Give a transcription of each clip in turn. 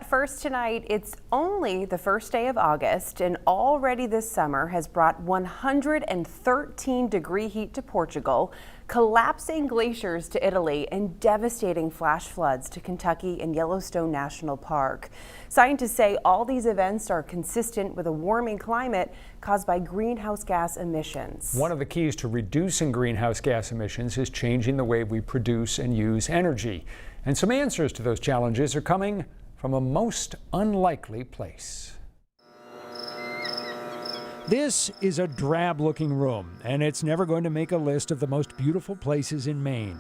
First tonight, it's only the first day of August, and already this summer has brought 113-degree heat to Portugal, collapsing glaciers to Italy, and devastating flash floods to Kentucky and Yellowstone National Park. Scientists say all these events are consistent with a warming climate caused by greenhouse gas emissions. One of the keys to reducing greenhouse gas emissions is changing the way we produce and use energy. And some answers to those challenges are coming from a most unlikely place. This is a drab-looking room, and it's never going to make a list of the most beautiful places in Maine.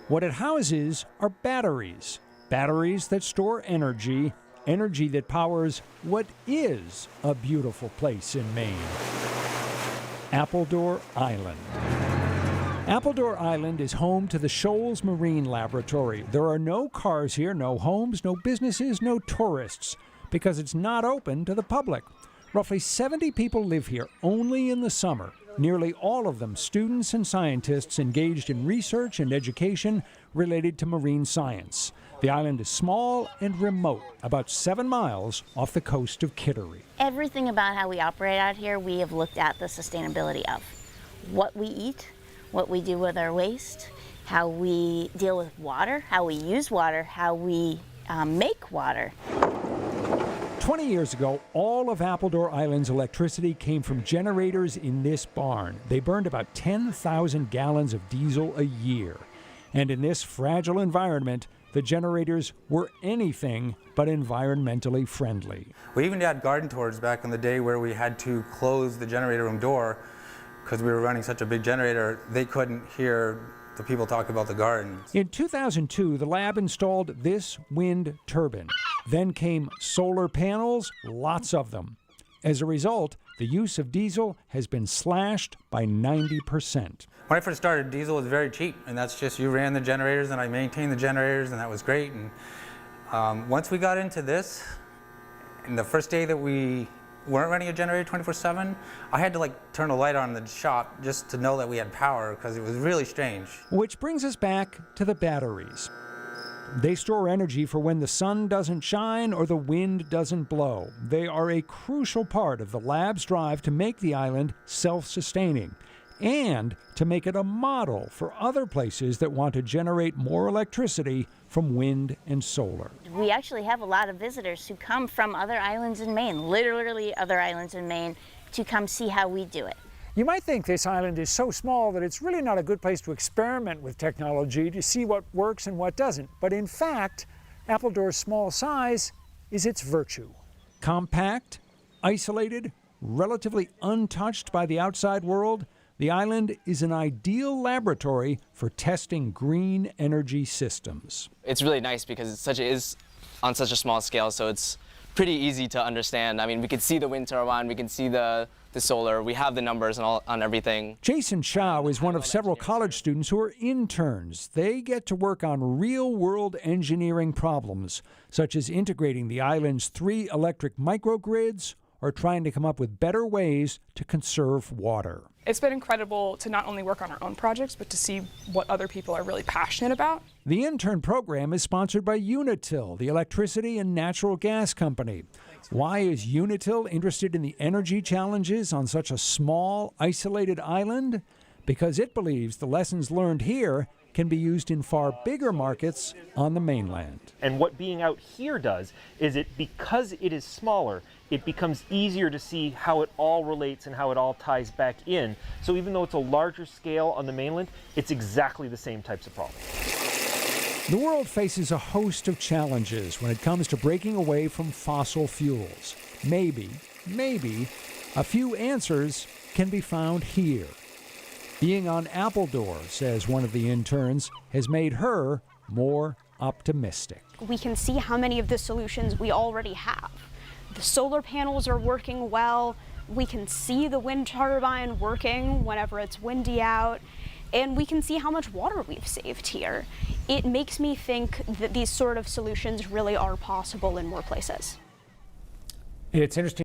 What it houses are batteries. Batteries that store energy, energy that powers what is a beautiful place in Maine. Appledore Island. Appledore Island is home to the Shoals Marine Laboratory. There are no cars here, no homes, no businesses, no tourists, because it's not open to the public. Roughly 70 people live here only in the summer, nearly all of them students and scientists engaged in research and education related to marine science. The island is small and remote, about 7 miles off the coast of Kittery. Everything about how we operate out here, we have looked at the sustainability of what we eat, what we do with our waste, how we deal with water, how we use water, how we make water. 20 years ago, all of Appledore Island's electricity came from generators in this barn. They burned about 10,000 gallons of diesel a year. And in this fragile environment, the generators were anything but environmentally friendly. We even had garden tours back in the day where we had to close the generator room door because we were running such a big generator, they couldn't hear the people talk about the gardens. In 2002, the lab installed this wind turbine. Then came solar panels, lots of them. As a result, the use of diesel has been slashed by 90%. When I first started, diesel was very cheap, and that's just you ran the generators and I maintained the generators, and that was great. And once we got into this, and the first day that we weren't running a generator 24/7, I had to turn a light on in the shop just to know that we had power, because it was really strange. Which brings us back to the batteries. They store energy for when the sun doesn't shine or the wind doesn't blow. They are a crucial part of the lab's drive to make the island self-sustaining and to make it a model for other places that want to generate more electricity from wind and solar. We actually have a lot of visitors who come from other islands in Maine, literally other islands in Maine, to come see how we do it. You might think this island is so small that it's really not a good place to experiment with technology to see what works and what doesn't. But in fact, Appledore's small size is its virtue. Compact, isolated, relatively untouched by the outside world, the island is an ideal laboratory for testing green energy systems. It's really nice because it is on such a small scale, so it's pretty easy to understand. I mean, we can see the wind turbine, we can see the solar, we have the numbers and all on everything. Jason Chow is one of several college students who are interns. They get to work on real-world engineering problems, such as integrating the island's 3 electric microgrids or trying to come up with better ways to conserve water. It's been incredible to not only work on our own projects, but to see what other people are really passionate about. The intern program is sponsored by Unitil, the electricity and natural gas company. Why is Unitil interested in the energy challenges on such a small, isolated island? Because it believes the lessons learned here can be used in far bigger markets on the mainland. And what being out here does is because it is smaller, it becomes easier to see how it all relates and how it all ties back in. So even though it's a larger scale on the mainland, it's exactly the same types of problems. The world faces a host of challenges when it comes to breaking away from fossil fuels. Maybe, a few answers can be found here. Being on Appledore, says one of the interns, has made her more optimistic. We can see how many of the solutions we already have. The solar panels are working well. We can see the wind turbine working whenever it's windy out. And we can see how much water we've saved here. It makes me think that these sort of solutions really are possible in more places. It's interesting.